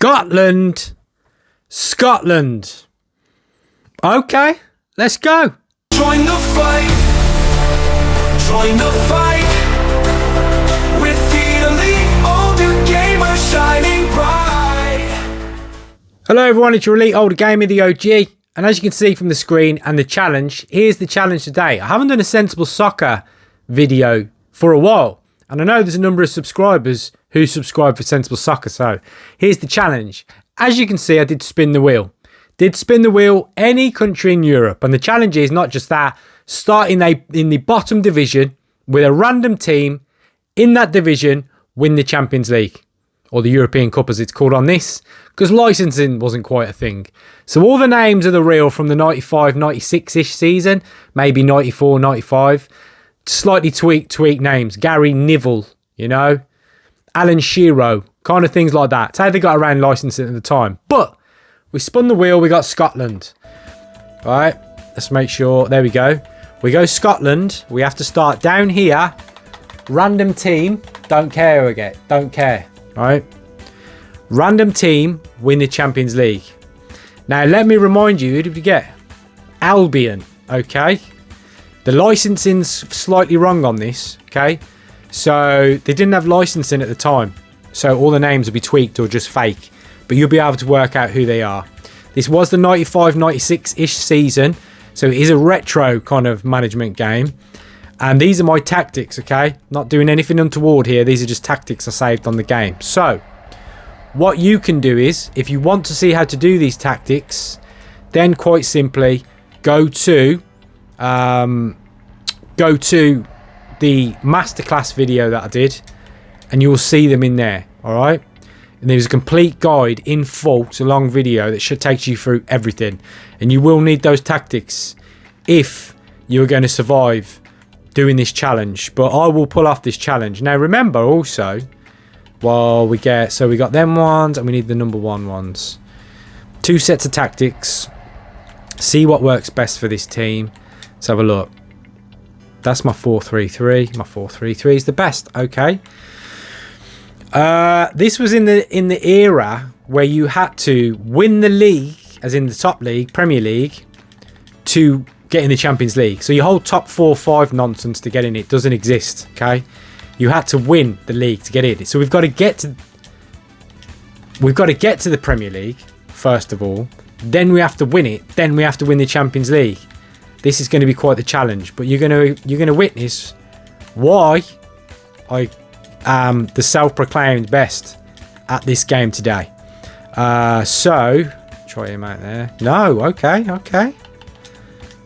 Scotland. Scotland. Okay, let's go. Join the fight. Join the fight. With the elite older gamer shining bright. Hello everyone, it's your elite older gamer, the OG. And as you can see from the screen and the challenge, here's the challenge today. I haven't done a sensible soccer video for a while. And I know there's a number of subscribers who subscribe for sensible soccer. So here's the challenge. As you can see, I did spin the wheel. Did spin the wheel any country in Europe. And the challenge is not just that. Start in the bottom division with a random team in that division, win the Champions League. Or the European Cup as it's called on this. Because licensing wasn't quite a thing. So all the names are the real from the 95-96-ish season. Maybe 94-95. Slightly tweaked names. Gary Neville, you know. Alan Shearer. Kind of things like that. That's how they got around licensing at the time. But we spun the wheel. We got Scotland. All right. Let's make sure. There we go. We go Scotland. We have to start down here. Random team. Don't care again. Don't care. All right. Random team win the Champions League. Now, let me remind you. Who did we get? Albion. Okay. The licensing's slightly wrong on this. Okay. So they didn't have licensing at the time. So all the names will be tweaked or just fake. But you'll be able to work out who they are. This was the 95-96-ish season. So it is a retro kind of management game. And these are my tactics, okay? Not doing anything untoward here. These are just tactics I saved on the game. So what you can do is, if you want to see how to do these tactics, then quite simply go to the Masterclass video that I did. And you will see them in there, all right? And there's a complete guide in full. It's a long video that should take you through everything. And you will need those tactics if you're going to survive doing this challenge. But I will pull off this challenge. Now, remember also, well, we got them ones and we need the number one ones. 2 sets of tactics. See what works best for this team. Let's have a look. That's my 4-3-3. My 4-3-3 is the best. Okay. This was in the era where you had to win the league, as in the top league, Premier League, to get in the Champions League. So your whole top 4-5 nonsense to get in it doesn't exist. Okay, you had to win the league to get in. So we've got to get to the Premier League first of all. Then we have to win it. Then we have to win the Champions League. This is going to be quite the challenge. But you're going to witness why I am the self-proclaimed best at this game today. So try him out there. No, okay.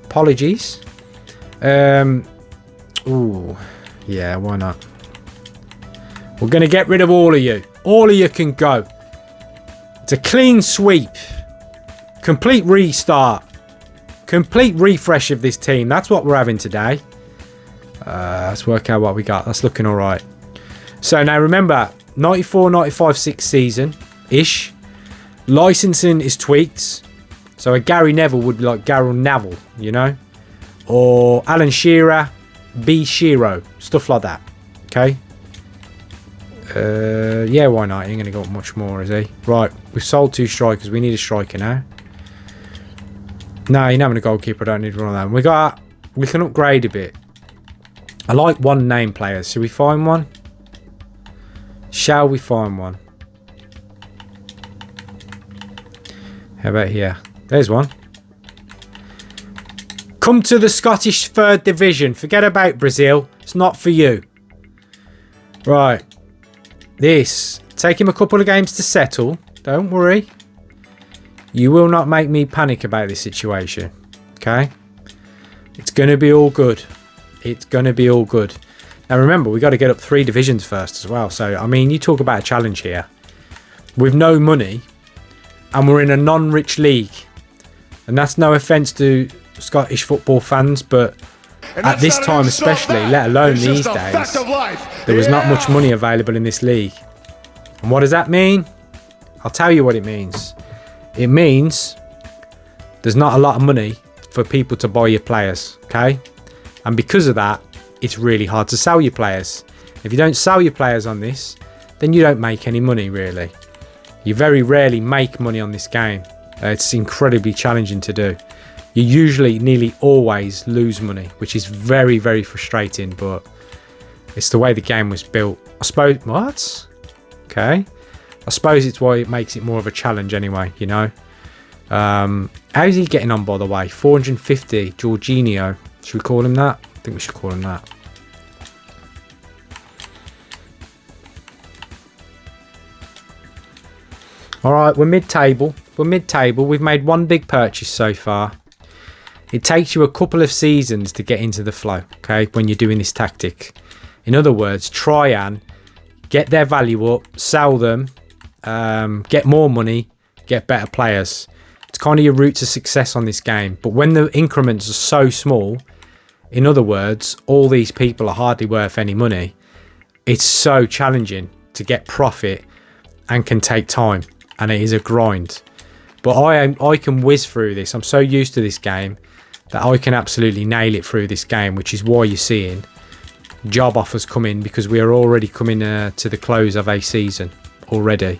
Apologies. Ooh, yeah, why not? We're going to get rid of all of you. All of you can go. It's a clean sweep. Complete restart. Complete refresh of this team. That's what we're having today. Let's work out what we got. That's looking all right. So now remember, 94-95-6 season-ish. Licensing is tweaked. So a Gary Neville would be like Gary Neville, you know? Or Alan Shearer, B. Shearer. Stuff like that. Okay? Yeah, why not? He ain't going to go much more, is he? Right, we've sold 2 strikers. We need a striker now. No, you're not having a goalkeeper. I don't need one of them. We can upgrade a bit. I like one name players. Should we find one? Shall we find one? How about here? There's one. Come to the Scottish 3rd Division. Forget about Brazil. It's not for you. Right. This. Take him a couple of games to settle. Don't worry. You will not make me panic about this situation. Okay? It's going to be all good. It's going to be all good. Now remember, we got to get up 3 divisions first as well. So, I mean, you talk about a challenge here. With no money. And we're in a non-rich league. And that's no offence to Scottish football fans. But at this time especially, let alone these days, there was not much money available in this league. And what does that mean? I'll tell you what it means. It means there's not a lot of money for people to buy your players. Okay? And because of that, it's really hard to sell your players. If you don't sell your players on this, then you don't make any money really. You very rarely make money on this game. It's incredibly challenging to do. You usually nearly always lose money, which is very, very frustrating, but it's the way the game was built. I suppose... What? Okay. I suppose it's why it makes it more of a challenge anyway, you know. How's he getting on, by the way? 450, Jorginho. Should we call him that? I think we should call him that. Alright, we're mid-table. We're mid-table. We've made one big purchase so far. It takes you a couple of seasons to get into the flow, okay, when you're doing this tactic. In other words, try and get their value up, sell them, get more money, get better players. It's kind of your route to success on this game. But when the increments are so small, in other words, all these people are hardly worth any money. It's so challenging to get profit and can take time. And it is a grind. But I can whiz through this. I'm so used to this game that I can absolutely nail it through this game, which is why you're seeing job offers come in, because we are already coming to the close of a season already.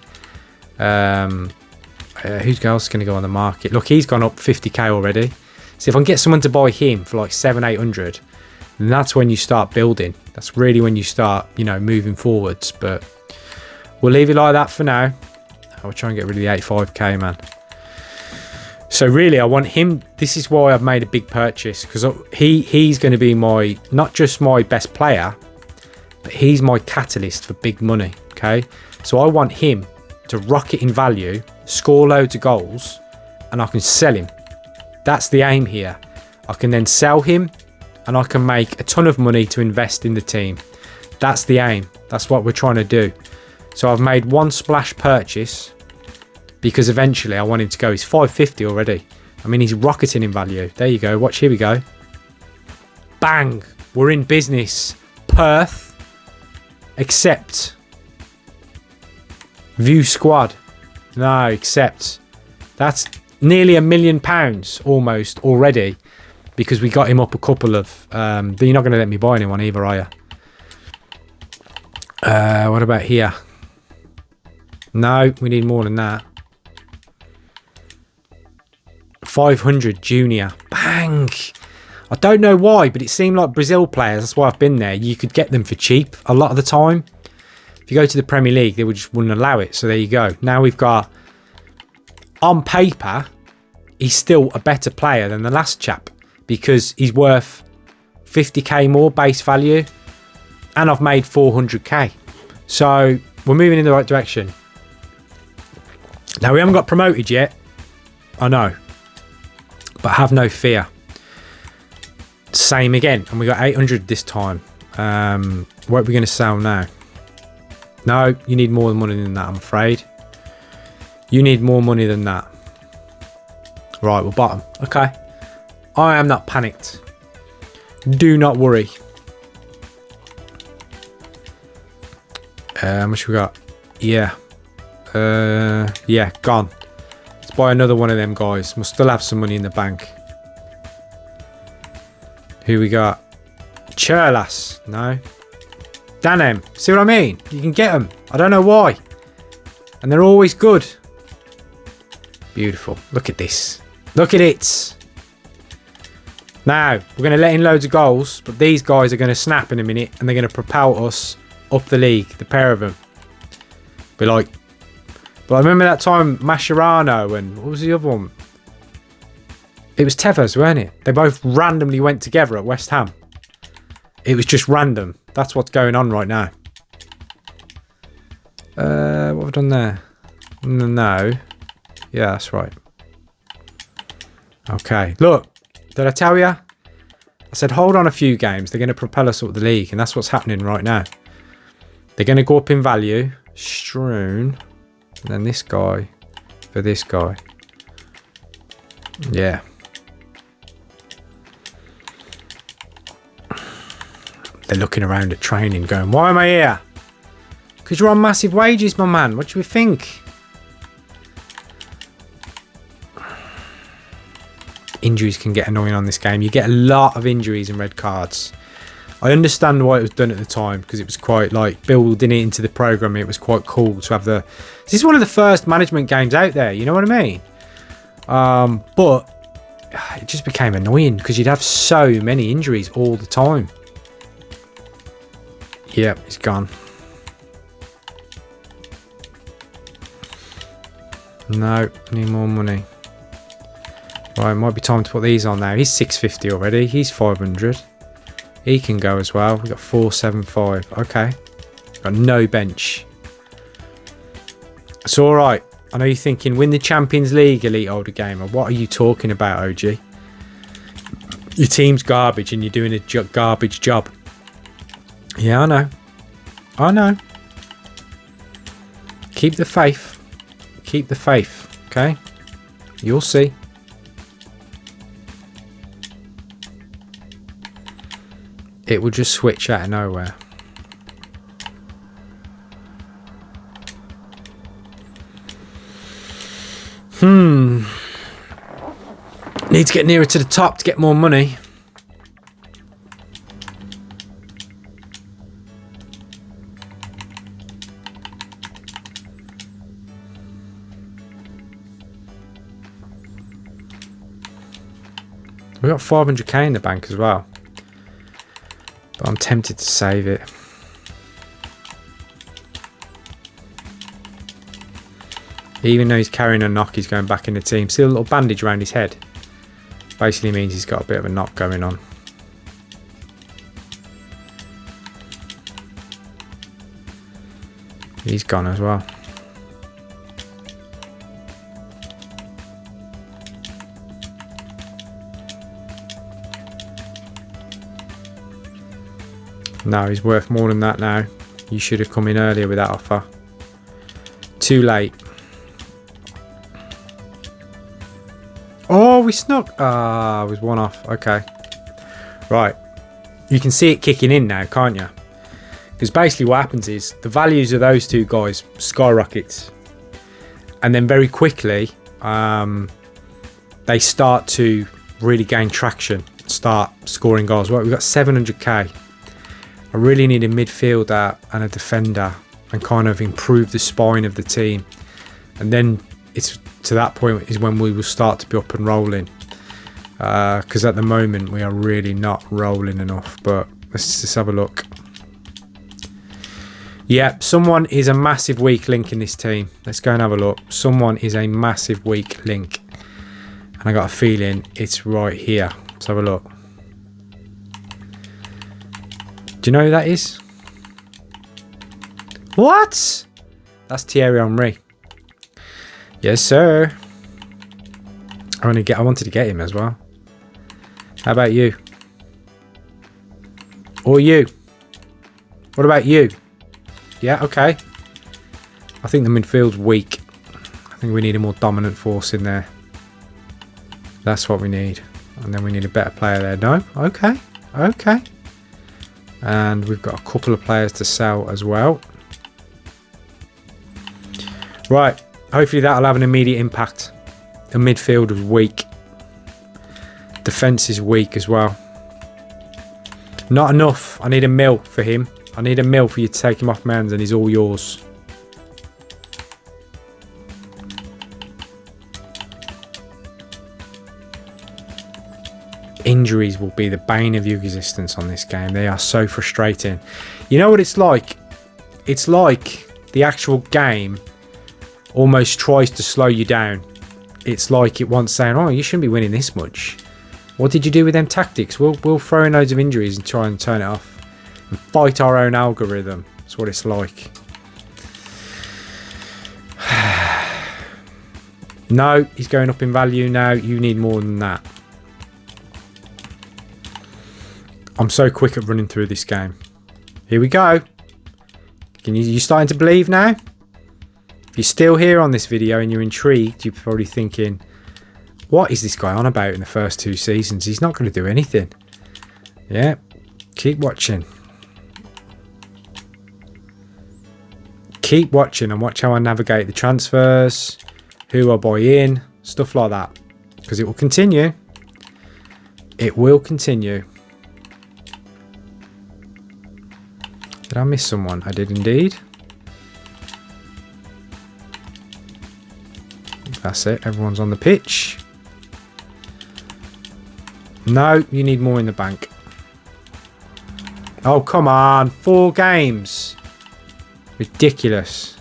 Who's else going to go on the market? Look, he's gone up 50k already. So if I can get someone to buy him for like 700-800, then that's when you start building. That's really when you start, you know, moving forwards. But we'll leave it like that for now. I'll try and get rid of the 85k, man. So really, I want him. This is why I've made a big purchase, because he's going to be my, not just my best player, but he's my catalyst for big money. Okay, so I want him to rocket in value, score loads of goals, and I can sell him. That's the aim here. I can then sell him, and I can make a ton of money to invest in the team. That's the aim. That's what we're trying to do. So I've made one splash purchase, because eventually I want him to go. He's 550 already. I mean, he's rocketing in value. There you go. Watch, here we go. Bang. We're in business. Perth. Accept. View squad. No, accept. That's nearly £1 million almost already, because we got him up a couple of... you're not going to let me buy anyone either, are you? What about here? No, we need more than that. 500 junior. Bang. I don't know why, but it seemed like Brazil players, that's why I've been there, you could get them for cheap a lot of the time. If you go to the Premier League, they just wouldn't allow it. So there you go. Now we've got, on paper, he's still a better player than the last chap, because he's worth 50k more base value, and I've made 400k. So we're moving in the right direction. Now, we haven't got promoted yet, I know, but have no fear. Same again, and we got 800 this time. What are we going to sell now? No, you need more money than that, I'm afraid. You need more money than that. Right, we're bottom. Okay. I am not panicked. Do not worry. How much we got? Yeah. Yeah, gone. Let's buy another one of them guys. We'll still have some money in the bank. Who we got? Churlas. No. Danem. See what I mean? You can get them. I don't know why. And they're always good. Beautiful. Look at this. Look at it. Now, we're going to let in loads of goals, but these guys are going to snap in a minute, and they're going to propel us up the league, the pair of them. Be like... But I remember that time Mascherano and what was the other one? It was Tevez, weren't it? They both randomly went together at West Ham. It was just random. That's what's going on right now. What have I done there? No. Yeah, that's right. Okay. Look, did I tell you? I said hold on a few games. They're going to propel us up the league, and that's what's happening right now. They're going to go up in value. Strewn. And then this guy for this guy. Yeah. They're looking around at training going, why am I here? Because you're on massive wages, my man. What do you think? Injuries can get annoying on this game. You get a lot of injuries and red cards. I understand why it was done at the time, because it was quite like building it into the program. It was quite cool to have the. This is one of the first management games out there. You know what I mean? But it just became annoying because you'd have so many injuries all the time. Yep, he's gone. No, need more money. Right, might be time to put these on now. He's 650 already. He's 500. He can go as well. We've got 475. Okay. Got no bench. It's all right. I know you're thinking, win the Champions League, Elite Older Gamer. What are you talking about, OG? Your team's garbage and you're doing a garbage job. Yeah, I know. I know. Keep the faith. Keep the faith. Okay? You'll see. It will just switch out of nowhere. Need to get nearer to the top to get more money. We got 500k in the bank as well. But I'm tempted to save it. Even though he's carrying a knock, he's going back in the team. See a little bandage around his head? Basically means he's got a bit of a knock going on. He's gone as well. No, he's worth more than that now. You should have come in earlier with that offer. Too late. Oh, we snuck. Ah, it was one off. Okay. Right. You can see it kicking in now, can't you? Because basically what happens is the values of those two guys skyrockets. And then very quickly, they start to really gain traction. Start scoring goals. Right, we've got 700k. I really need a midfielder and a defender and kind of improve the spine of the team. And then it's to that point is when we will start to be up and rolling. Because at the moment we are really not rolling enough. But let's just have a look. Yeah, someone is a massive weak link in this team. Let's go and have a look. Someone is a massive weak link. And I got a feeling it's right here. Let's have a look. Do you know who that is? What? That's Thierry Henry. Yes, sir. I wanted to get him as well. How about you? Or you? What about you? Yeah, okay. I think the midfield's weak. I think we need a more dominant force in there. That's what we need. And then we need a better player there. No? Okay. Okay. And we've got a couple of players to sell as well. Right. Hopefully that'll have an immediate impact. The midfield is weak. Defence is weak as well. Not enough. I need a mil for him. I need a mil for you to take him off my hands and he's all yours. Injuries will be the bane of your existence on this game. They are so frustrating. You know what it's like? It's like the actual game almost tries to slow you down. It's like it wants saying, oh, you shouldn't be winning this much. What did you do with them tactics? We'll throw in loads of injuries and try and turn it off. And fight our own algorithm. That's what it's like. No, he's going up in value now. You need more than that. I'm so quick at running through this game. Here we go. You starting to believe now? If you're still here on this video and you're intrigued, you're probably thinking, what is this guy on about in the first 2 seasons? He's not going to do anything. Yeah, keep watching. Keep watching and watch how I navigate the transfers, who I buy in, stuff like that. Because it will continue. It will continue. Did I miss someone? I did indeed. That's it. Everyone's on the pitch. No, you need more in the bank. Oh, come on. 4 games. Ridiculous.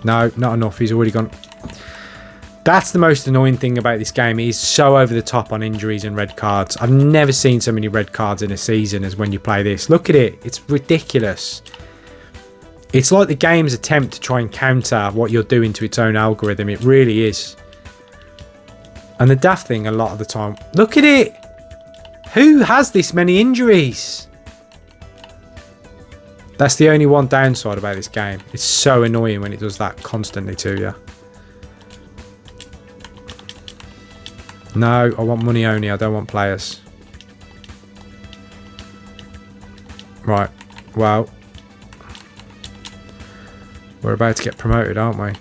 No, not enough. He's already gone. That's the most annoying thing about this game. He's so over the top on injuries and red cards. I've never seen so many red cards in a season as when you play this. Look at it. It's ridiculous. It's like the game's attempt to try and counter what you're doing to its own algorithm. It really is. And the daft thing a lot of the time. Look at it. Who has this many injuries? That's the only one downside about this game. It's so annoying when it does that constantly to you. No, I want money only. I don't want players. Right. Well. We're about to get promoted, aren't we?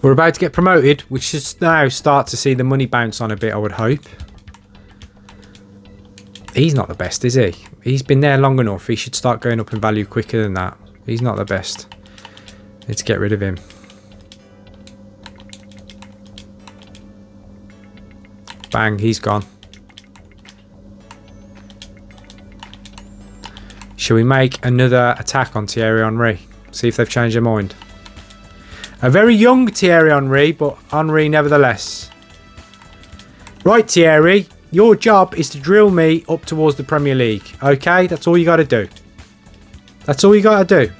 We're about to get promoted, which should now start to see the money bounce on a bit, I would hope. He's not the best, is he? He's been there long enough. He should start going up in value quicker than that. He's not the best. Need to get rid of him. Bang, he's gone. Shall we make another attack on Thierry Henry? See if they've changed their mind. A very young Thierry Henry, but Henry nevertheless. Right, Thierry, your job is to drill me up towards the Premier League. Okay, that's all you got to do. That's all you got to do.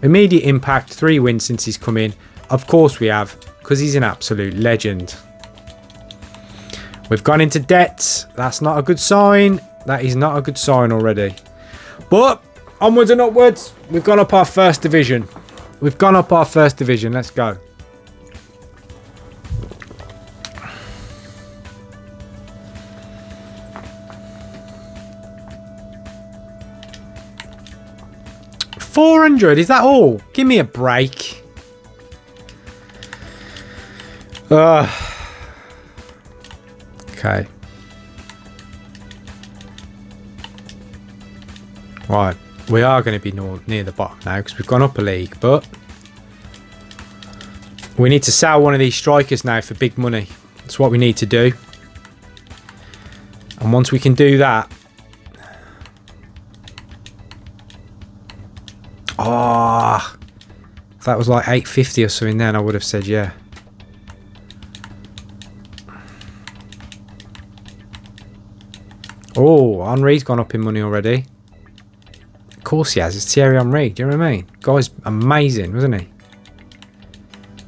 Immediate impact, 3 wins since he's come in. Of course we have, because he's an absolute legend. We've gone into debt. That's not a good sign. That is not a good sign already. But onwards and upwards. We've gone up our first division. We've gone up our first division. Let's go. $400. Is that all? Give me a break. Okay. Right. We are going to be near the bottom now because we've gone up a league, but we need to sell one of these strikers now for big money. That's what we need to do. And once we can do that... Oh, if that was like 850 or something then I would have said yeah. Oh, Henry's gone up in money already. Of course he has. It's Thierry Henry. Do you know what I mean? Guy's amazing, wasn't he?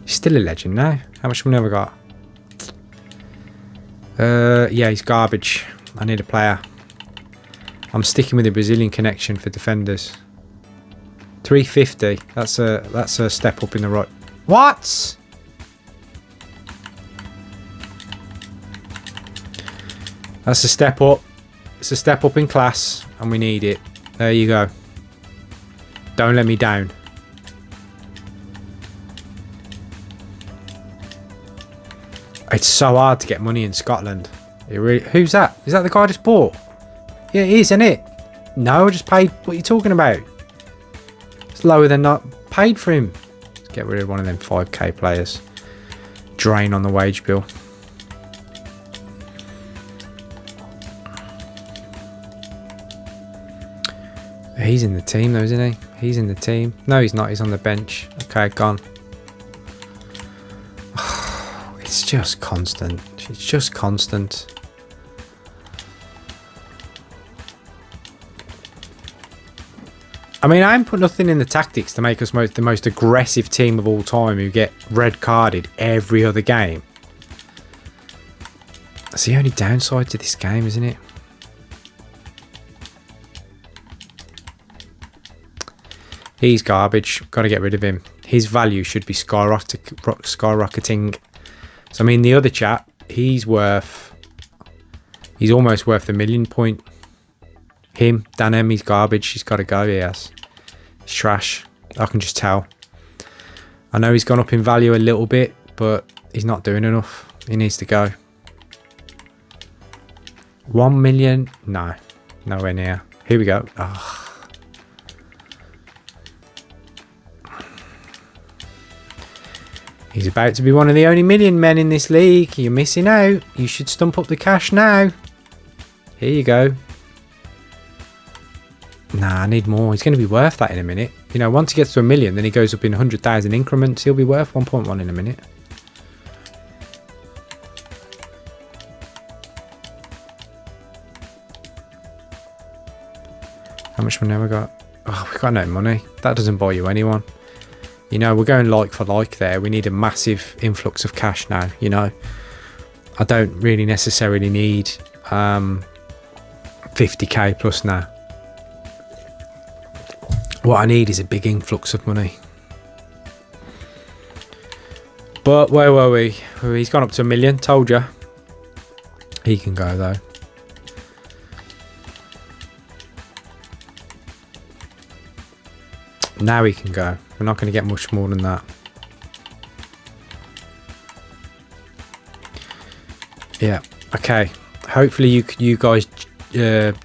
He's still a legend now. How much money have I got? Yeah, he's garbage. I need a player. I'm sticking with the Brazilian connection for defenders. 350. That's a step up in the right. What? That's a step up. It's a step up in class, and we need it. There you go. Don't let me down. It's so hard to get money in Scotland. It really, who's that? Is that the guy I just bought? Yeah, it is, isn't it? No, I just paid. What are you talking about? It's lower than not paid for him. Let's get rid of one of them 5k players. Drain on the wage bill. He's in the team though, isn't he? He's in the team. No, he's not. He's on the bench. Okay, gone. It's just constant. It's just constant. I mean, I haven't put nothing in the tactics to make us the most aggressive team of all time who get red carded every other game. That's the only downside to this game, isn't it? He's garbage. Got to get rid of him. His value should be skyrocketing. So, I mean, the other chap, he's almost worth the 1,000,000 point. Him, Danem, he's garbage. He's got to go, he has. He's trash. I can just tell. I know he's gone up in value a little bit, but he's not doing enough. He needs to go. 1 million? No. Nowhere near. Here we go. Oh. He's about to be one of the only million men in this league. You're missing out. You should stump up the cash now. Here you go. Nah, I need more. He's going to be worth that in a minute. You know, once he gets to 1 million, then he goes up in 100,000 increments. He'll be worth 1.1 in a minute. How much money have we got? Oh, we've got no money. That doesn't buy you anyone. You know, we're going like for like there. We need a massive influx of cash now, you know. I don't really necessarily need 50k plus now. What I need is a big influx of money. But where were we? He's gone up to 1 million, told you. He can go though. Now he can go. We're not going to get much more than that. Yeah, okay. Hopefully you guys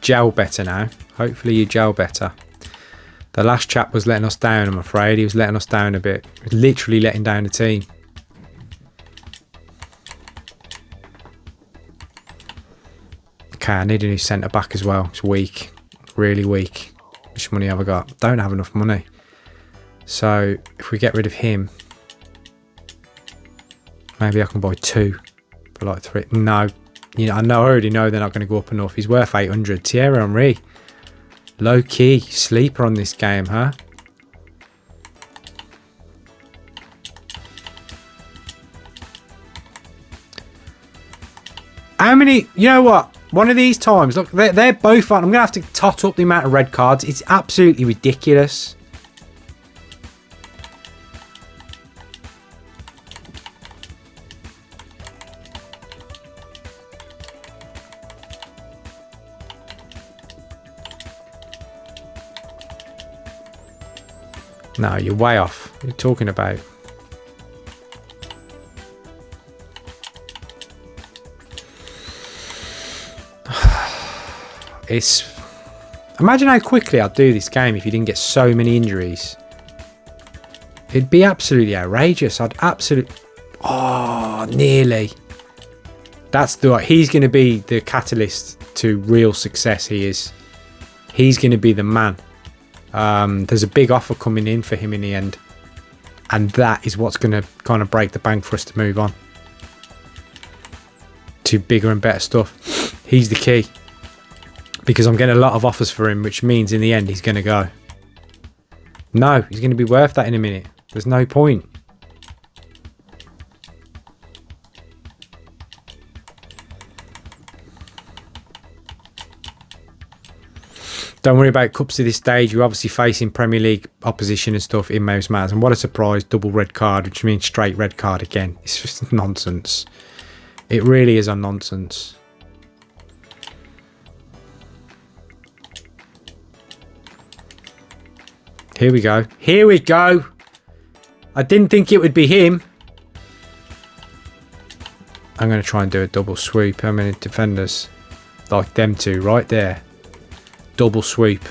gel better now. Hopefully you gel better. The last chap was letting us down, I'm afraid. He was letting us down a bit. He was literally letting down the team. Okay, I need a new centre back as well. It's weak. Really weak. How much money have I got? Don't have enough money. So, if we get rid of him, maybe I can buy 2 for like 3. No. You know, I already know they're not going to go up enough. He's worth 800. Thierry Henry. Low key sleeper on this game, huh? How many? You know what? One of these times, look, they're both on. I'm gonna have to tot up the amount of red cards. It's absolutely ridiculous. No, you're way off. What are you talking about? It's... Imagine how quickly I'd do this game if you didn't get so many injuries. It'd be absolutely outrageous. I'd absolutely... Oh, nearly. That's the... He's going to be the catalyst to real success, he is. He's going to be the man. There's a big offer coming in for him in the end, and that is what's going to kind of break the bank for us to move on to bigger and better stuff. He's the key, because I'm getting a lot of offers for him, which means in the end he's going to go. No, he's going to be worth that in a minute. There's no point. Don't worry about cups to this stage. You're obviously facing Premier League opposition and stuff in most matters. And what a surprise, double red card, which means straight red card again. It's just nonsense. It really is a nonsense. Here we go. Here we go. I didn't think it would be him. I'm going to try and do a double sweep. How many defenders? Like them two right there. Double sweep.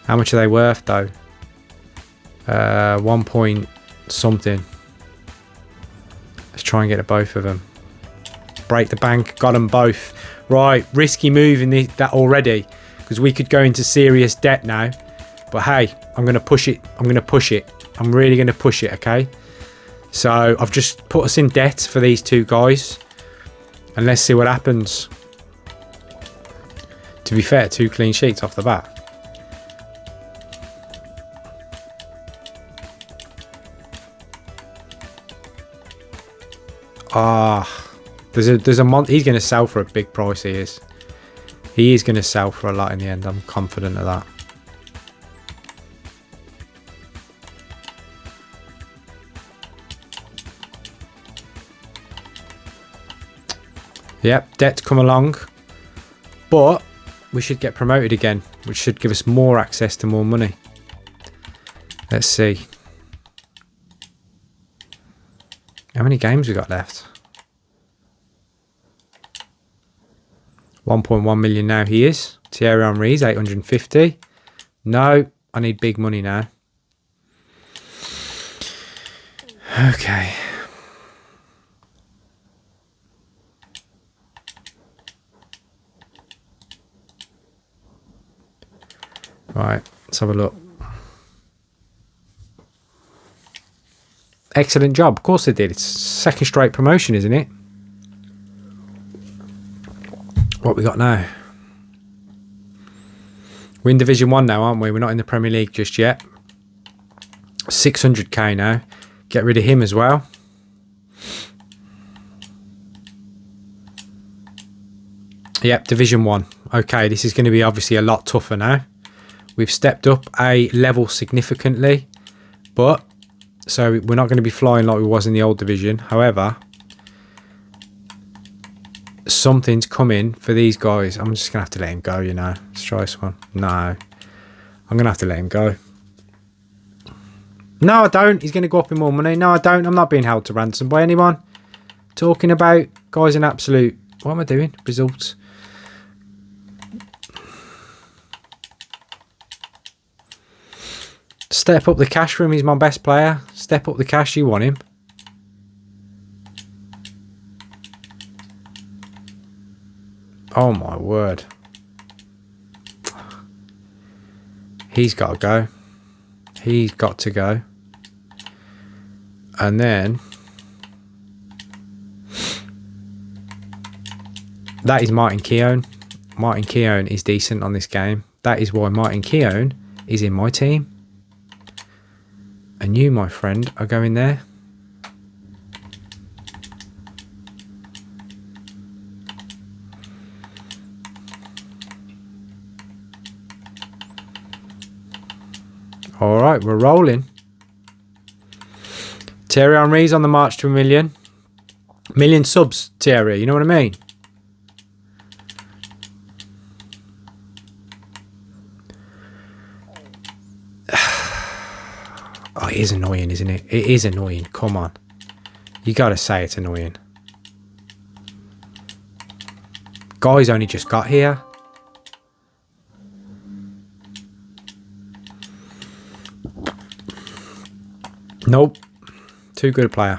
How much are they worth though? 1 point something. Let's try and get to both of them. Break the bank. Got them both. Right, risky move in that already, because we could go into serious debt now. But hey, I'm going to push it. I'm going to push it. I'm really going to push it, okay? So I've just put us in debt for these two guys, and let's see what happens. To be fair, 2 clean sheets off the bat. There's a he's going to sell for a big price. He is. He is going to sell for a lot in the end. I'm confident of that. Yep, debt's come along, but we should get promoted again, which should give us more access to more money. Let's see. How many games we got left? 1.1 million now. He is. Thierry Henry's 850. No, I need big money now. Okay. Right, let's have a look. Excellent job. Of course they did. It's second straight promotion, isn't it? What we got now? We're in Division 1 now, aren't we? We're not in the Premier League just yet. 600k now. Get rid of him as well. Yep, Division 1. Okay, this is going to be obviously a lot tougher now. We've stepped up a level significantly. But, so we're not going to be flying like we was in the old division. However, something's coming for these guys. I'm just going to have to let him go, you know. Let's try this one. No. I'm going to have to let him go. No, I don't. He's going to go up in more money. No, I don't. I'm not being held to ransom by anyone. Talking about guys in absolute... What am I doing? Results. Step up the cash for him. He's my best player. Step up the cash. You want him. Oh my word. He's got to go. He's got to go. And then that is Martin Keon. Martin Keon is decent on this game. That is why Martin Keon is in my team. And you, my friend, are going there. All right, we're rolling. Thierry Henry's on the march to 1 million. Million subs, Thierry, you know what I mean? Oh, it is annoying, isn't it? It is annoying. Come on. You got to say it's annoying. Guy's only just got here. Nope. Too good a player.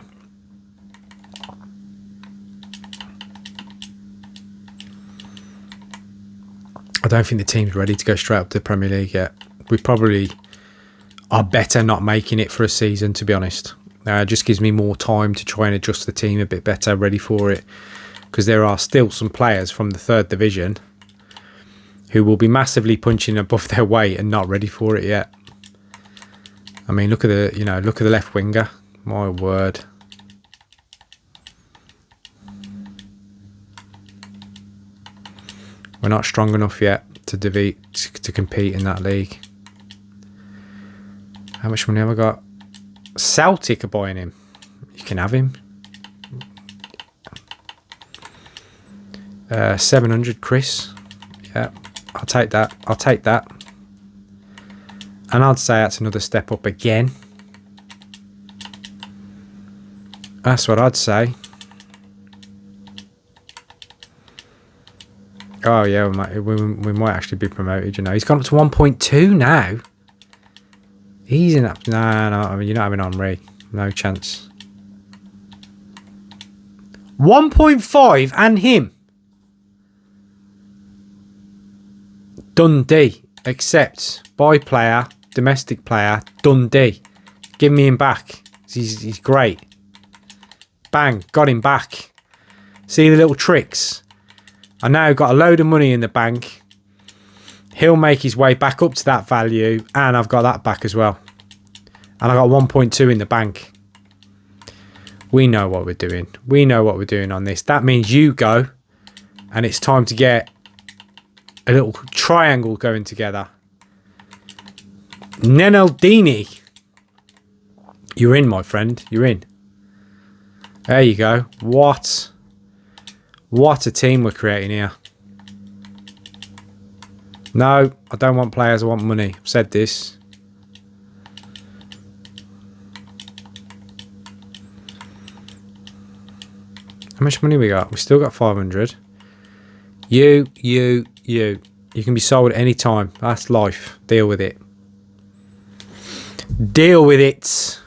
I don't think the team's ready to go straight up to the Premier League yet. We probably are better not making it for a season, to be honest. It just gives me more time to try and adjust the team a bit better, ready for it. Because there are still some players from the 3rd division who will be massively punching above their weight and not ready for it yet. I mean, look at the, you know, look at the left winger. My word. We're not strong enough yet to compete in that league. How much money have I got? Celtic are buying him. You can have him. 700, Chris. Yeah, I'll take that. I'll take that. And I'd say that's another step up again. That's what I'd say. Oh yeah, we might actually be promoted, you know. He's gone up to 1.2 now. He's in up. No, I mean, you're not having Henry. No chance. 1.5 and him. Dundee. Accept. Buy player. Domestic player. Dundee. Give me him back. He's great. Bang. Got him back. See the little tricks. I now got a load of money in the bank. He'll make his way back up to that value. And I've got that back as well. And I got 1.2 in the bank. We know what we're doing. We know what we're doing on this. That means you go. And it's time to get a little triangle going together. Neneldini. You're in, my friend. You're in. There you go. What a team we're creating here. No, I don't want players, I want money. I've said this. How much money we got? We still got 500. You. You can be sold any time. That's life. Deal with it. Deal with it.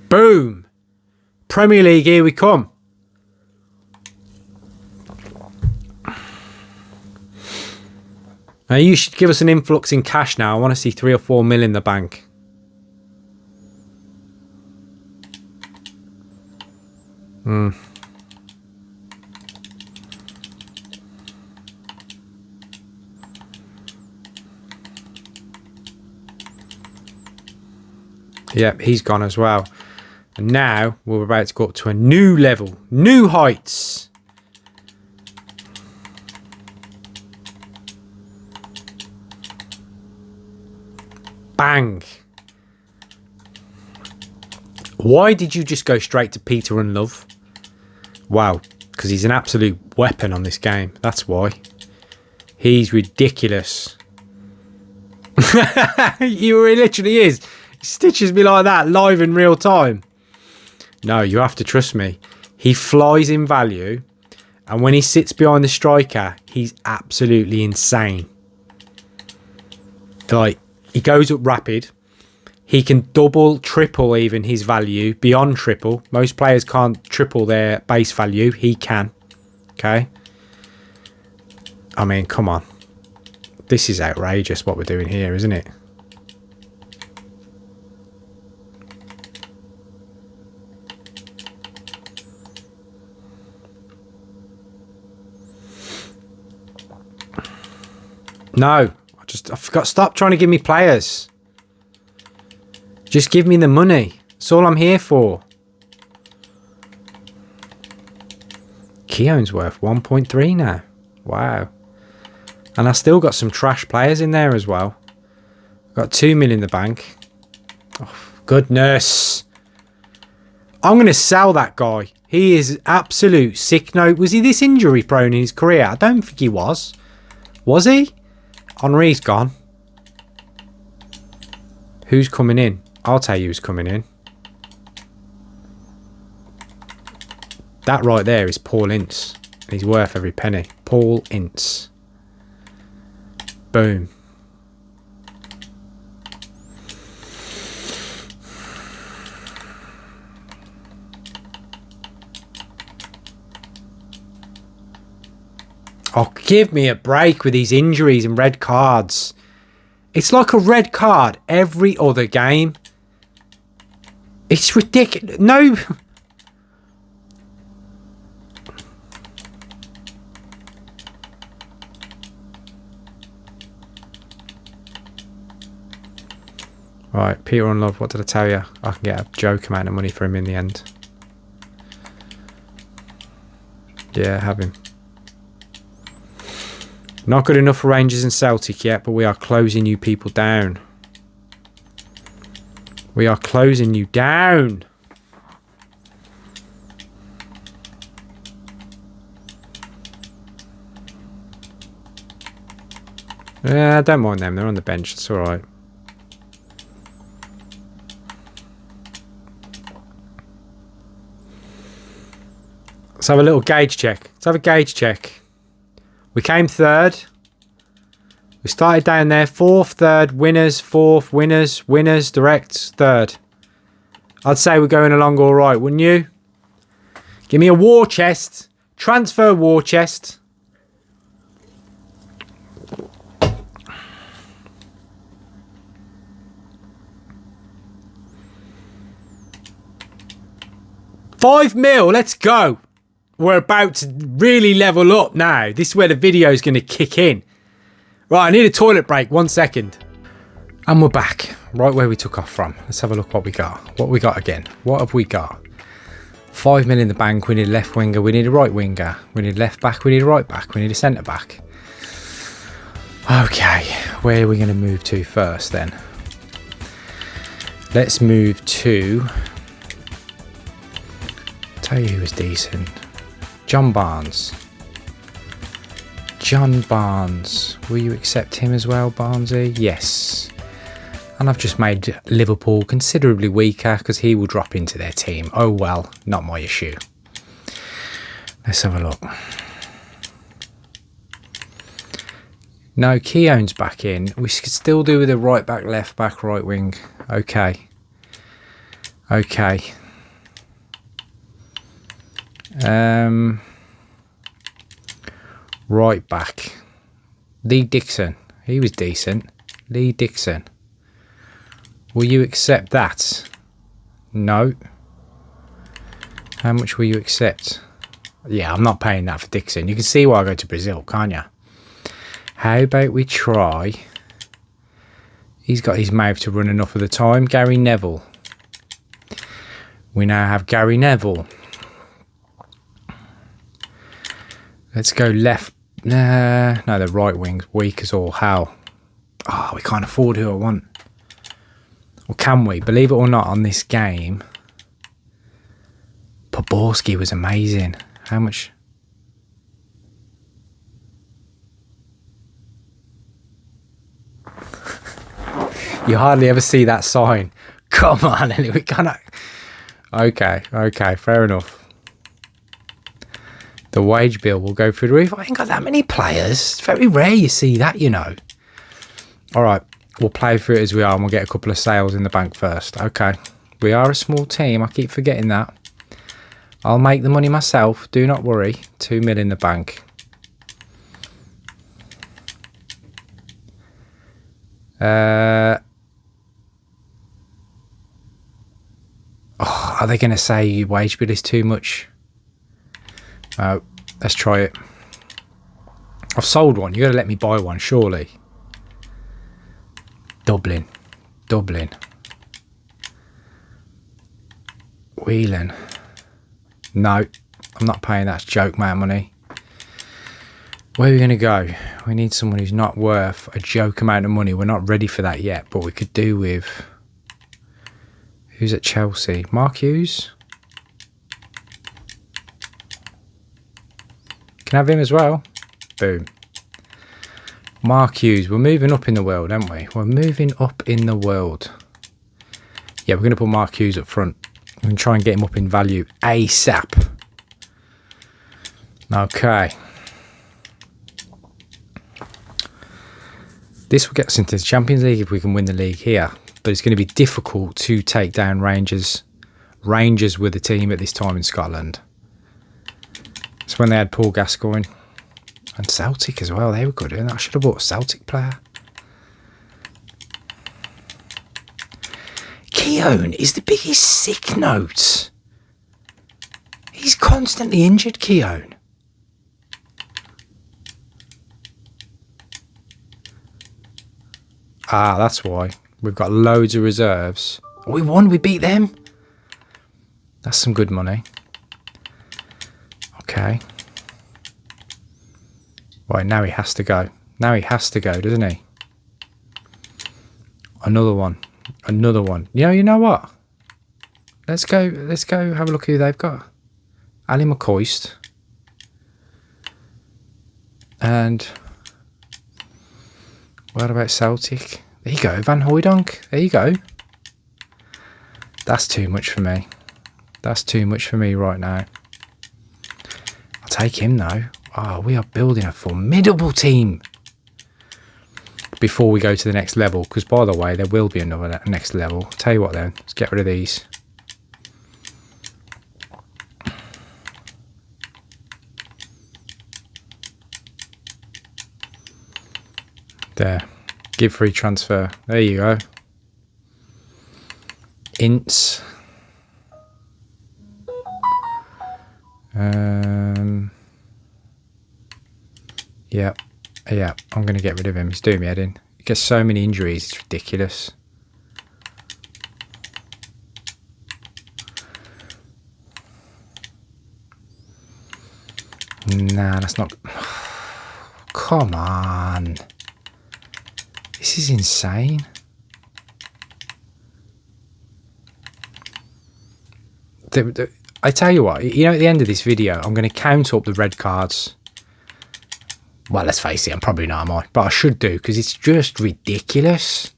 Boom. Premier League, here we come. Now you should give us an influx in cash now. I want to see 3 or 4 mil in the bank. Yep, he's gone as well. And now we're about to go up to a new level. New heights. Bang. Why did you just go straight to Peter and Love? Wow, because he's an absolute weapon on this game. That's why. He's ridiculous. He literally is. He stitches me like that live in real time. No, you have to trust me. He flies in value. And when he sits behind the striker, he's absolutely insane. Like, he goes up rapid. He can double, triple even his value, beyond triple. Most players can't triple their base value. He can. Okay? I mean, come on. This is outrageous what we're doing here, isn't it? No. I forgot. Stop trying to give me players. Just give me the money. That's all I'm here for. Keon's worth 1.3 now. Wow. And I still got some trash players in there as well. Got 2 mil in the bank. Oh, goodness. I'm going to sell that guy. He is absolute sick note. Was he this injury prone in his career? I don't think he was. Was he? Henri's gone. Who's coming in? I'll tell you who's coming in. That right there is Paul Ince. He's worth every penny. Paul Ince. Boom. Oh, give me a break with these injuries and red cards. It's like a red card every other game. It's ridiculous. No. Right, Peter and Love, what did I tell you? I can get a joke amount of money for him in the end. Yeah, have him. Not good enough for Rangers and Celtic yet, but we are closing you people down. We are closing you down. Yeah, I don't mind them. They're on the bench. It's all right. Let's have a little gauge check. Let's have a gauge check. We came third. We started down there. Fourth, third, winners, fourth, winners, winners, direct, third. I'd say we're going along all right, wouldn't you? Give me a war chest. Transfer war chest. £5 million. Let's go. We're about to really level up now. This is where the video is going to kick in. Right, I need a toilet break. 1 second. And we're back. Right where we took off from. Let's have a look what we got. What we got again. What have we got? 5 million in the bank. We need a left winger. We need a right winger. We need a left back. We need a right back. We need a centre back. Okay. Where are we going to move to first then? Let's move to... Tell you who was decent. John Barnes. John Barnes. Will you accept him as well, Barnesy? Yes. And I've just made Liverpool considerably weaker because he will drop into their team. Oh well, not my issue. Let's have a look. No, Keon's back in. We could still do with a right back, left back, right wing. Okay. Okay. Right back. Lee Dixon. He was decent. Lee Dixon. Will you accept that? No. How much will you accept? Yeah, I'm not paying that for Dixon. You can see why I go to Brazil, can't you? How about we try... He's got his mouth to run enough of the time. Gary Neville. We now have Gary Neville. Let's go left. No, the right wing's weak as all hell. Oh, we can't afford who I want. Or can we? Believe it or not, on this game, Poborski was amazing. How much? You hardly ever see that sign. Come on, we cannot. Okay, fair enough. The wage bill will go through the roof. I ain't got that many players. It's very rare you see that, you know. All right, we'll play through it as we are and we'll get a couple of sales in the bank first. Okay, we are a small team. I keep forgetting that. I'll make the money myself. Do not worry. 2 mil in the bank. Oh, are they going to say your wage bill is too much? Oh, let's try it. I've sold one. You got to let me buy one, surely. Dublin. Whelan. No, I'm not paying that joke amount of money. Where are we going to go? We need someone who's not worth a joke amount of money. We're not ready for that yet, but we could do with... Who's at Chelsea? Mark Hughes? Can I have him as well? Boom. Mark Hughes. We're moving up in the world, aren't we? We're moving up in the world. Yeah, we're going to put Mark Hughes up front. We're going to try and get him up in value ASAP. Okay. This will get us into the Champions League if we can win the league here. But it's going to be difficult to take down Rangers. Rangers were the team at this time in Scotland. It's when they had Paul Gascoigne. And Celtic as well. They were good. I should have bought a Celtic player. Keon is the biggest sick note. He's constantly injured, Keon. Ah, that's why. We've got loads of reserves. Oh, we won. We beat them. That's some good money. Okay. Right, now he has to go. Now he has to go, doesn't he? Another one. Another one. You know what? Let's go have a look who they've got. Ali McCoist. And what about Celtic? There you go, Van Hooijdonk. There you go. That's too much for me. That's too much for me right now. I'll take him though. Oh, we are building a formidable team. Before we go to the next level, because by the way, there will be another next level. Tell you what then, let's get rid of these. There. Give free transfer. There you go. Ints. Yeah. I'm going to get rid of him. He's doing me head in. He gets so many injuries. It's ridiculous. Nah, that's not... Come on. This is insane. I tell you what, you know, at the end of this video, I'm going to count up the red cards. Well, let's face it, I'm probably not, am I? But I should do, because it's just ridiculous.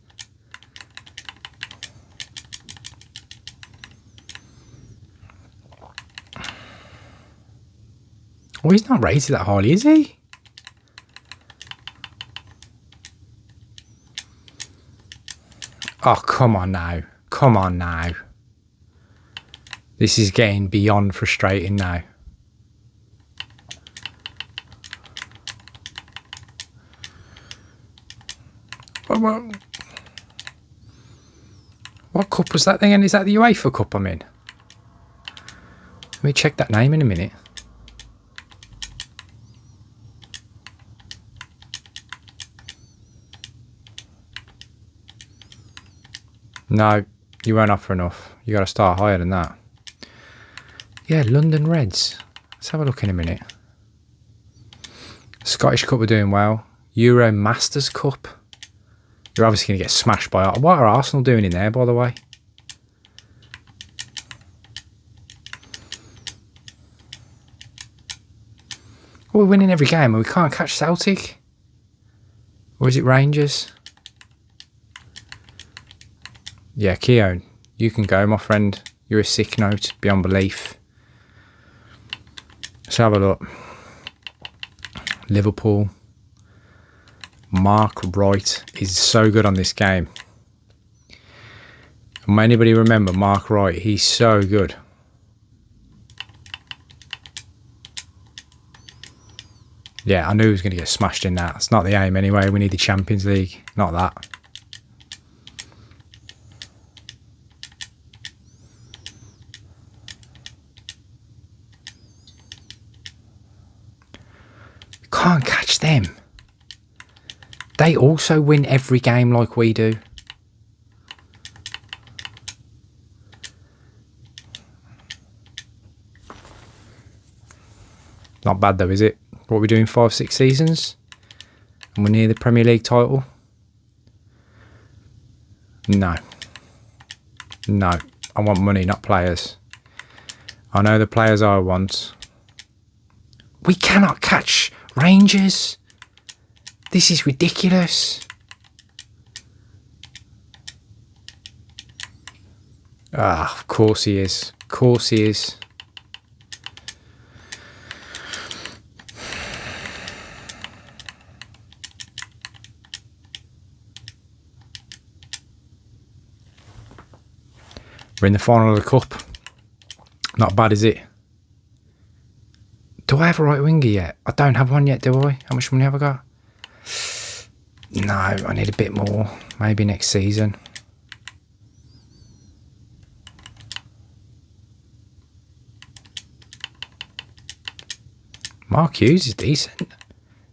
Oh, he's not rated that highly, is he? Oh, come on now. Come on now. This is getting beyond frustrating now. What cup was that thing? Is that the UEFA Cup I'm in? Let me check that name in a minute. No, you won't offer enough. You got to start higher than that. Yeah, London Reds. Let's have a look in a minute. Scottish Cup are doing well. Euro Masters Cup. You're obviously going to get smashed by... What are Arsenal doing in there, by the way? Well, we're winning every game and we can't catch Celtic. Or is it Rangers? Yeah, Keon, you can go, my friend. You're a sick note beyond belief. Let's have a look. Liverpool. Mark Wright is so good on this game. And anybody remember Mark Wright? He's so good. Yeah, I knew he was going to get smashed in that. It's not the aim anyway. We need the Champions League, not that. Can't catch them. They also win every game like we do. Not bad though, is it? What are we doing, 5-6 seasons? And we're near the Premier League title? No. No. I want money, not players. I know the players I want. We cannot catch Rangers. This is ridiculous. Ah, of course he is. Of course he is. We're in the final of the cup. Not bad, is it? Do I have a right winger yet? I don't have one yet, do I? How much money have I got? No, I need a bit more. Maybe next season. Mark Hughes is decent.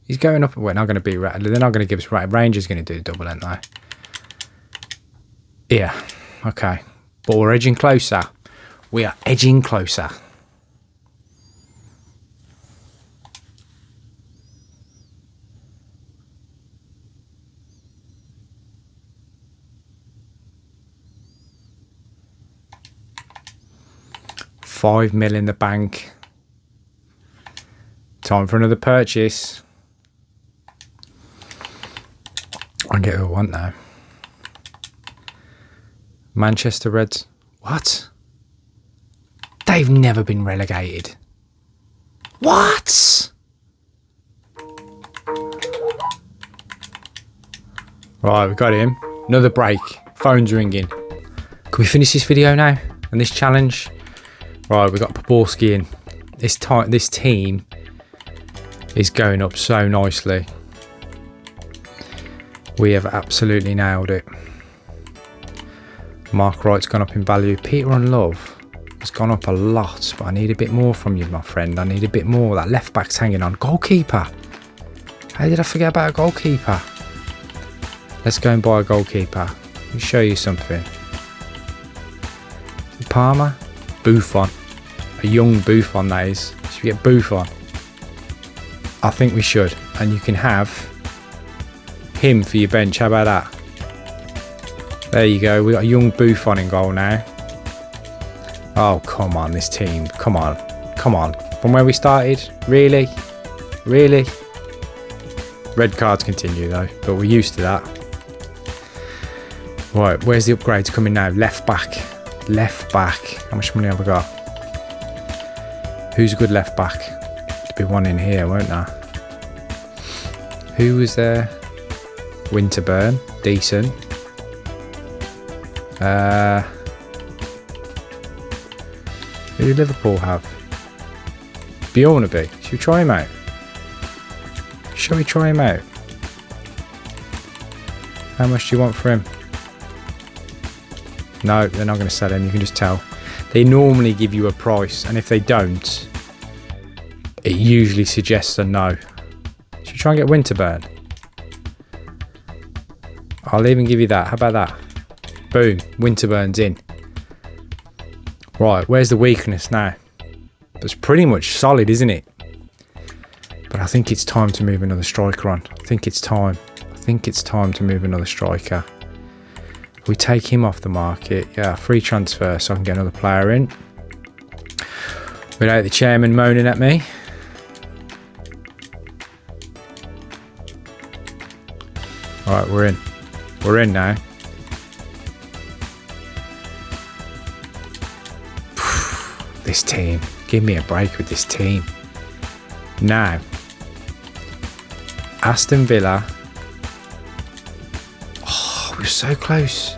He's going up. We're not going to be... They're not going to give us... Rangers going to do the double, aren't they? Yeah. Okay. But we're edging closer. We are edging closer. $5 million in the bank. Time for another purchase. I get who I want now. Manchester Reds. What? They've never been relegated. What? Right, we got him. Another break. Phone's ringing. Can we finish this video now? And this challenge? Right, we got Poborski in. This team is going up so nicely. We have absolutely nailed it. Mark Wright's gone up in value. Peter and Love has gone up a lot, but I need a bit more from you, my friend. I need a bit more. That left back's hanging on. Goalkeeper. How did I forget about a goalkeeper? Let's go and buy a goalkeeper. Let me show you something. Palmer. Buffon. A young Buffon, that is. Should we get Buffon? I think we should. And you can have him for your bench. How about that? There you go. We got a young Buffon in goal now. Oh, come on, this team. Come on. Come on. From where we started? Really? Really? Red cards continue, though. But we're used to that. Right, where's the upgrades coming now? Left back. Left back. How much money have I got? Who's a good left back? There'll be one in here, won't there? Who was there? Winterburn. Decent. Who did Liverpool have? Bjornaby. Should we try him out? Shall we try him out? How much do you want for him? No, they're not going to sell him. You can just tell. They normally give you a price, and if they don't, it usually suggests a no. Should we try and get Winterburn? I'll even give you that. How about that? Boom. Winterburn's in. Right, where's the weakness now? That's pretty much solid, isn't it? But I think it's time to move another striker on. I think it's time. I think it's time to move another striker. If we take him off the market, yeah, free transfer so I can get another player in. Without the chairman moaning at me. Alright, we're in. We're in now. This team. Give me a break with this team. Now. Aston Villa. Oh, we were so close.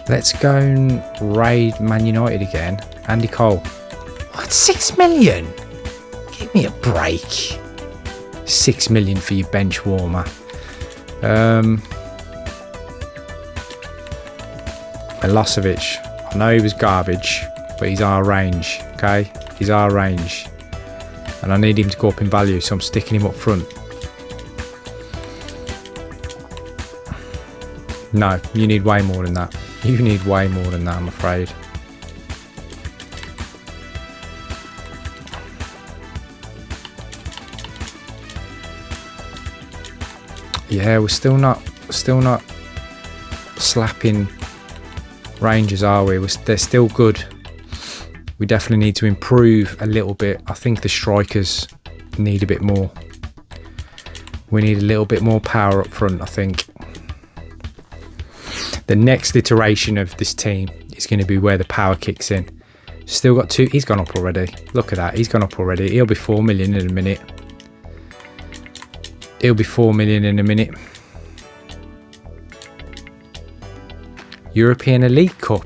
Let's go and raid Man United again. Andy Cole. What? 6 million? Give me a break. 6 million for your bench warmer. Milosevic. I know he was garbage, but he's our range, okay? He's our range. And I need him to go up in value, so I'm sticking him up front. No, you need way more than that. You need way more than that, I'm afraid. Yeah, we're still not slapping Rangers, are we? They're still good. We definitely need to improve a little bit. I think the strikers need a bit more. We need a little bit more power up front, I think. The next iteration of this team is going to be where the power kicks in. Still got 2. He's gone up already. Look at that. He's gone up already. He'll be 4 million in a minute. He'll be 4 million in a minute. European Elite Cup.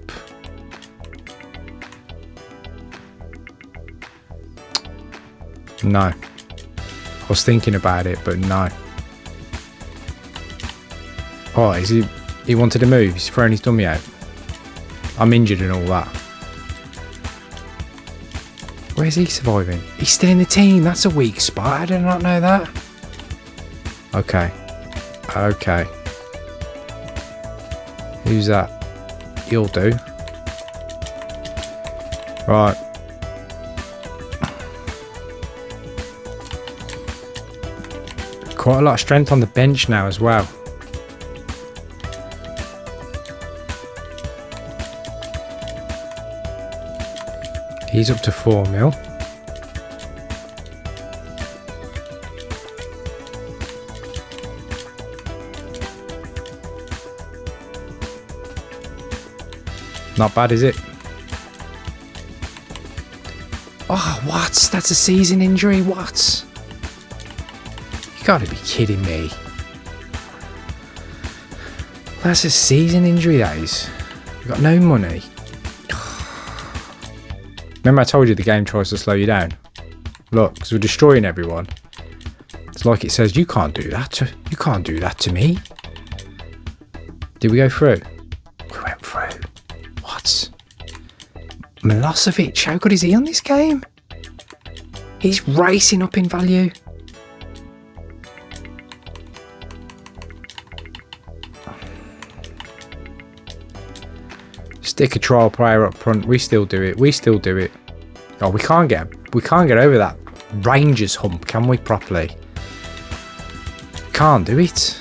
No. I was thinking about it, but no. Oh, is he wanted to move? He's thrown his dummy out. I'm injured and all that. Where's he surviving? He's still in the team. That's a weak spot. I did not know that. Okay. Okay. Who's that? You'll do. Right. Quite a lot of strength on the bench now as well. He's up to 4 mil. Not bad, is it? Oh, what? That's a season injury? What? You gotta be kidding me. That's a season injury, that is. You've got no money. Remember I told you the game tries to slow you down? Look, because we're destroying everyone. It's like it says, you can't do that to me. Did we go through? We went through. What? Milosevic, how good is he on this game? He's racing up in value. Stick a trial player up front. We still do it. We still do it. Oh, we can't get over that Rangers hump, can we? Properly. Can't do it.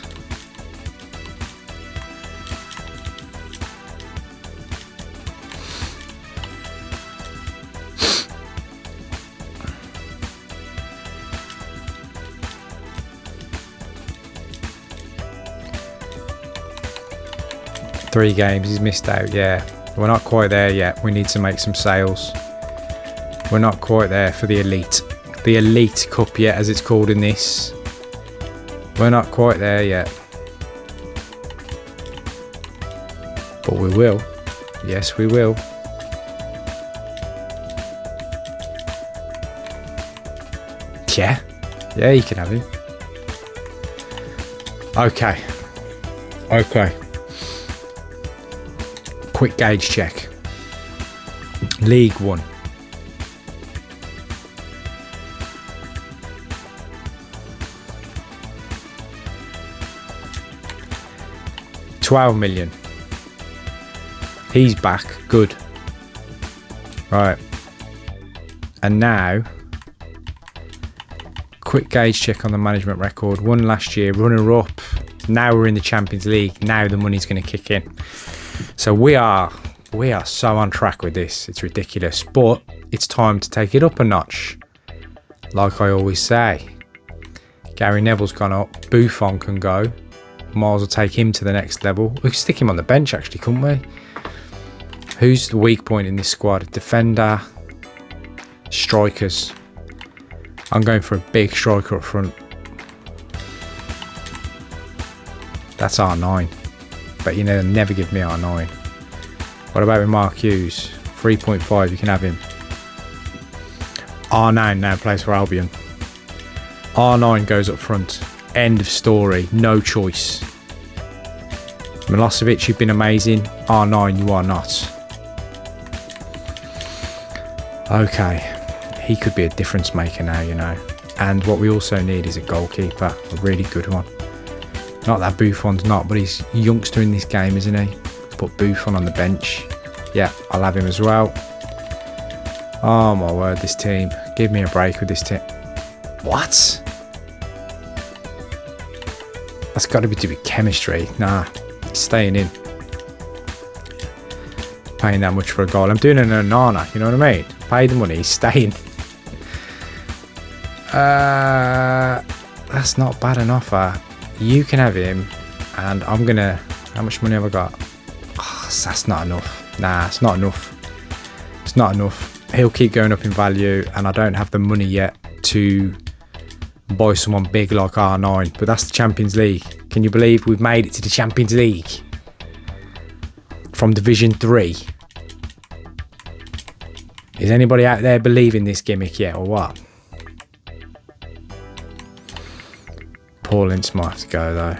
3 games, he's missed out, yeah. We're not quite there yet. We need to make some sales. We're not quite there for the elite. The elite cup yet, as it's called in this. We're not quite there yet. But we will. Yes, we will. Yeah. Yeah, you can have him. Okay. Okay. Quick gauge check. League 1. $12 million. He's back. Good. Right. And now, quick gauge check on the management record. Won last year, runner up. Now we're in the Champions League. Now the money's going to kick in. So we are so on track with this. It's ridiculous. But it's time to take it up a notch. Like I always say. Gary Neville's gone up. Buffon can go. Miles will take him to the next level. We could stick him on the bench actually, couldn't we? Who's the weak point in this squad? Defender. Strikers. I'm going for a big striker up front. That's R9. But you know, they'll never give me R9. What about with Mark Hughes? 3.5, you can have him. R9 now plays for Albion. R9 goes up front. End of story. No choice. Milosevic, you've been amazing. R9, you are not. Okay. He could be a difference maker now, you know. And what we also need is a goalkeeper. A really good one. Not that Buffon's not, but he's a youngster in this game, isn't he? Put Buffon on the bench. Yeah, I'll have him as well. Oh my word, this team. Give me a break with this team. What? That's got to be to do with chemistry. Nah, he's staying in. Paying that much for a goal. I'm doing an Onana, you know what I mean? Pay the money, he's staying. That's not bad an offer. You can have him, and I'm gonna. How much money have I got? Oh, that's not enough. Nah, it's not enough. It's not enough. He'll keep going up in value, and I don't have the money yet to buy someone big like R9. But that's the Champions League. Can you believe we've made it to the Champions League from Division 3? Is anybody out there believing this gimmick yet, or what? Paul Ince might have to go though.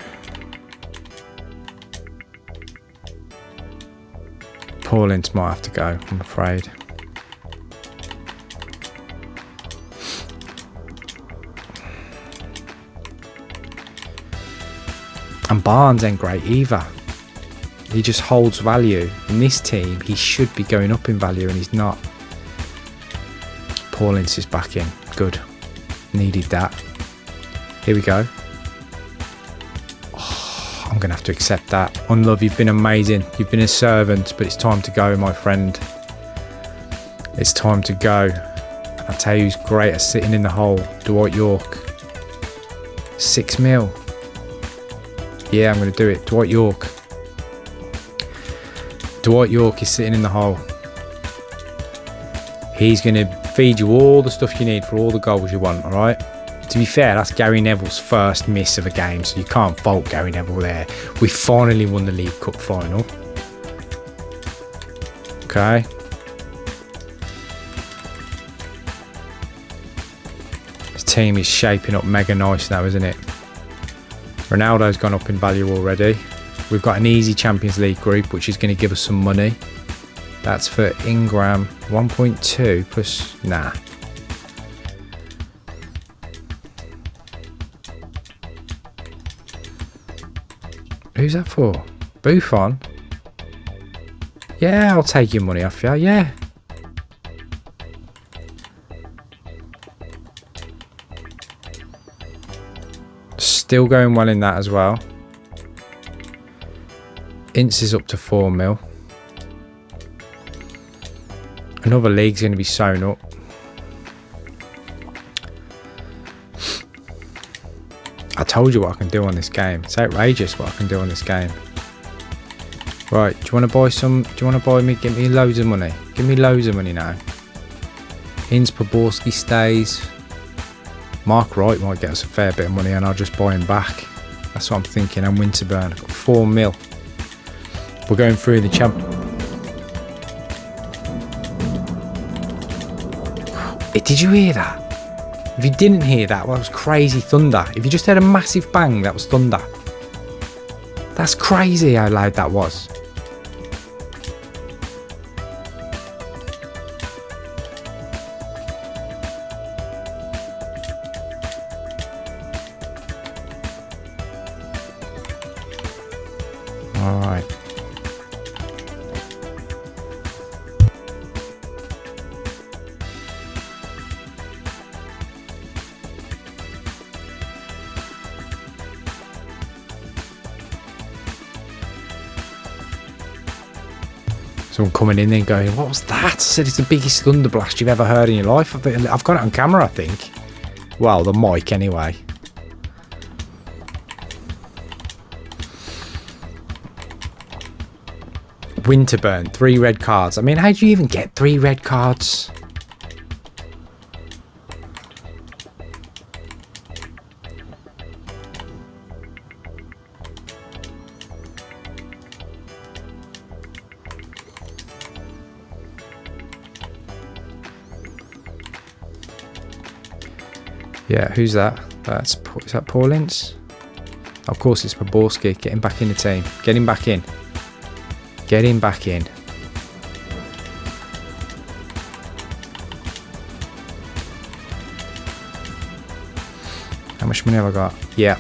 Paul Ince might have to go, I'm afraid. And Barnes ain't great either. He just holds value. In this team, he should be going up in value and he's not. Paul Ince is back in. Good. Needed that. Here we go. I'm going to have to accept that. Unlove, you've been amazing. You've been a servant, but it's time to go, my friend. It's time to go. And I'll tell you who's great at sitting in the hole. Dwight Yorke. 6 mil. Yeah, I'm going to do it. Dwight Yorke. Dwight Yorke is sitting in the hole. He's going to feed you all the stuff you need for all the goals you want, alright? To be fair, that's Gary Neville's first miss of a game, so you can't fault Gary Neville there. We finally won the League Cup final. Okay. This team is shaping up mega nice now, isn't it? Ronaldo's gone up in value already. We've got an easy Champions League group, which is going to give us some money. That's for Ingram. 1.2 plus... Nah. Who's that for? Buffon? Yeah, I'll take your money off you. Yeah. Still going well in that as well. Ince is up to 4 mil. Another league's going to be sewn up. I told you what I can do on this game. It's outrageous what I can do on this game. Right, do you want to buy some? Do you want to buy me? Give me loads of money. Give me loads of money now. Inns Poborski stays. Mark Wright might get us a fair bit of money and I'll just buy him back. That's what I'm thinking. And Winterburn. I've got 4 mil. We're going through the champ. Did you hear that? If you didn't hear that, well, that was crazy thunder. If you just heard a massive bang, that was thunder. That's crazy how loud that was. All right. Someone coming in and going, what was that? I said it's the biggest thunder blast you've ever heard in your life. I've got it on camera, I think. Well, the mic anyway. Winterburn, 3 red cards. I mean, how do you even get 3 red cards? Yeah, who's that? Is that Paulins? Of course it's Poborski. Get him back in the team. Get him back in. Get him back in. How much money have I got? Yeah.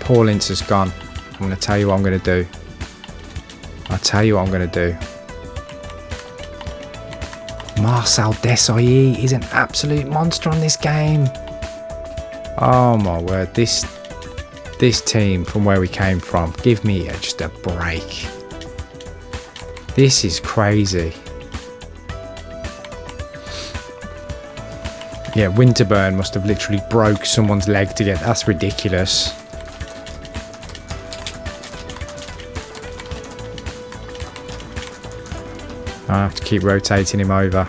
Paulins has gone. I'm going to tell you what I'm going to do. I'll tell you what I'm going to do. Marcel Desailly is an absolute monster on this game. Oh my word, this team from where we came from, give me just a break. This is crazy. Yeah, Winterburn must have literally broke someone's leg to get, that's ridiculous. I have to keep rotating him over.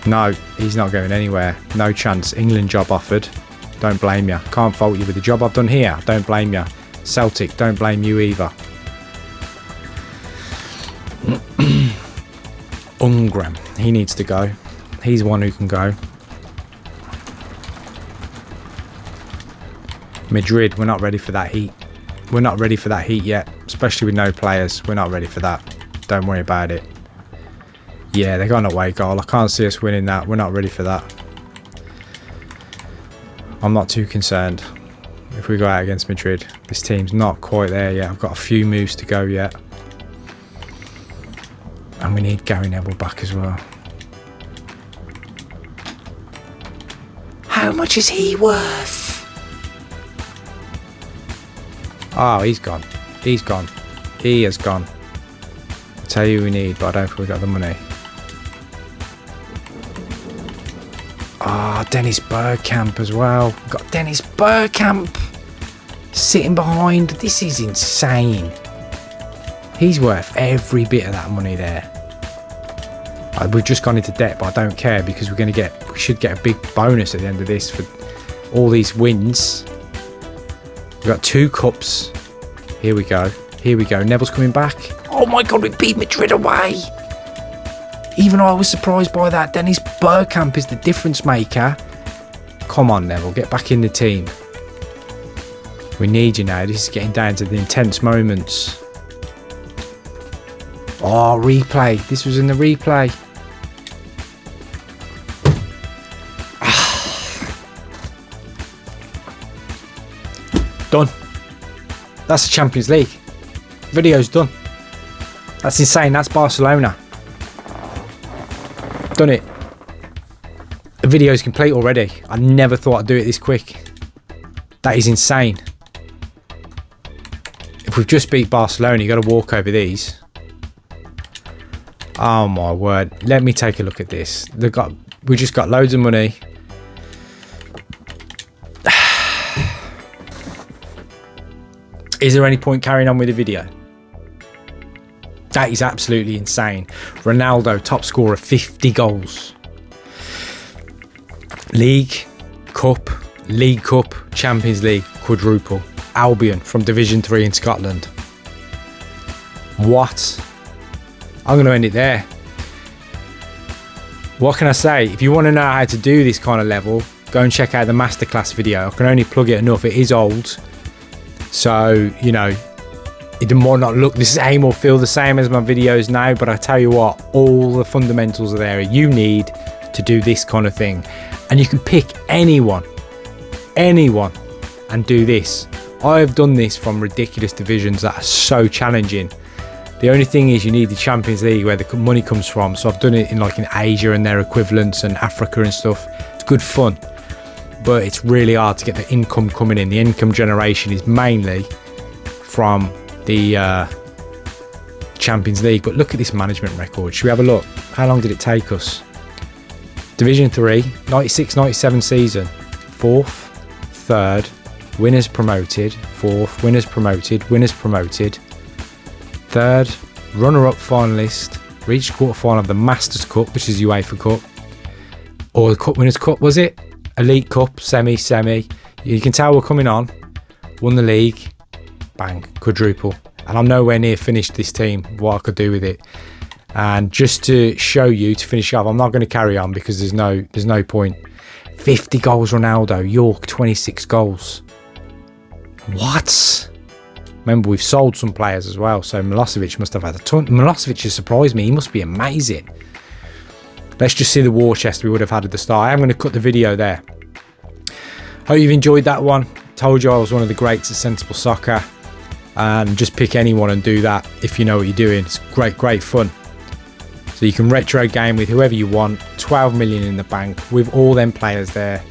No, he's not going anywhere. No chance. England job offered. Don't blame you. Can't fault you with the job I've done here. Don't blame you. Celtic, don't blame you either. Ungram, he needs to go. He's one who can go. Madrid, we're not ready for that heat. We're not ready for that heat yet, especially with no players. We're not ready for that. Don't worry about it. Yeah, they got an away goal. I can't see us winning that. We're not ready for that. I'm not too concerned if we go out against Madrid. This team's not quite there yet. I've got a few moves to go yet. And we need Gary Neville back as well. How much is he worth? Oh, he's gone. He's gone. He has gone. I'll tell you who we need, but I don't think we've got the money. Ah, Dennis Bergkamp as well. We've got Dennis Bergkamp sitting behind. This is insane. He's worth every bit of that money there. We've just gone into debt, but I don't care because we should get a big bonus at the end of this for all these wins. We've got 2 cups. Here we go. Here we go. Neville's coming back. Oh my God, we beat Madrid away. Even I was surprised by that. Dennis Bergkamp is the difference maker. Come on, Neville, get back in the team. We need you now. This is getting down to the intense moments. Oh, replay. This was in the replay. Done. That's the Champions League. Video's done. That's insane. That's Barcelona. Done it. The video's complete already. I never thought I'd do it this quick. That is insane. If we've just beat Barcelona, you've got to walk over these. Oh my word. Let me take a look at this. We just got loads of money. Is there any point carrying on with the video? That is absolutely insane. Ronaldo, top scorer, 50 goals. League Cup, Champions League, quadruple. Albion from Division 3 in Scotland. What? I'm going to end it there. What can I say? If you want to know how to do this kind of level, go and check out the Masterclass video. I can only plug it enough. It is old. So, you know, it might not look the same or feel the same as my videos now, but I tell you what, all the fundamentals are there you need to do this kind of thing. And you can pick anyone, and do this. I have done this from ridiculous divisions that are so challenging. The only thing is you need the Champions League where the money comes from. So I've done it in Asia and their equivalents and Africa and stuff. It's good fun, but it's really hard to get the income coming in. The income generation is mainly from the Champions League. But look at this management record. Should we have a look? How long did it take us? Division 3, 96-97 season. 4th, 3rd, winners promoted. 4th, winners promoted, winners promoted. 3rd, runner-up finalist, reached quarter-final of the Masters Cup, which is UEFA Cup. Or the Cup Winners' Cup, was it? Elite Cup, semi. You can tell we're coming on. Won the league. Bang, quadruple. And I'm nowhere near finished this team, what I could do with it. And just to show you, to finish up, I'm not going to carry on because there's no point. 50 goals Ronaldo, Yorke 26 goals. What? Remember, we've sold some players as well, so Milosevic must have had a ton. Milosevic has surprised me. He must be amazing. Let's just see the war chest we would have had at the start. I am going to cut the video there. Hope you've enjoyed that one. Told you I was one of the greats at Sensible Soccer. And just pick anyone and do that if you know what you're doing. It's great fun. So you can retro game with whoever you want. 12 million in the bank with all them players there.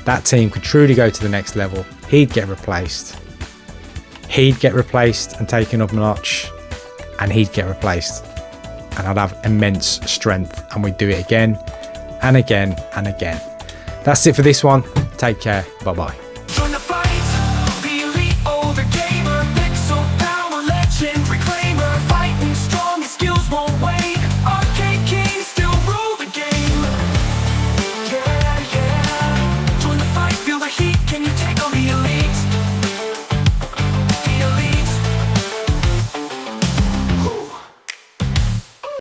That team could truly go to the next level. He'd get replaced. He'd get replaced and taken up a notch. And he'd get replaced. And I'd have immense strength. And we'd do it again and again and again. That's it for this one. Take care. Bye-bye.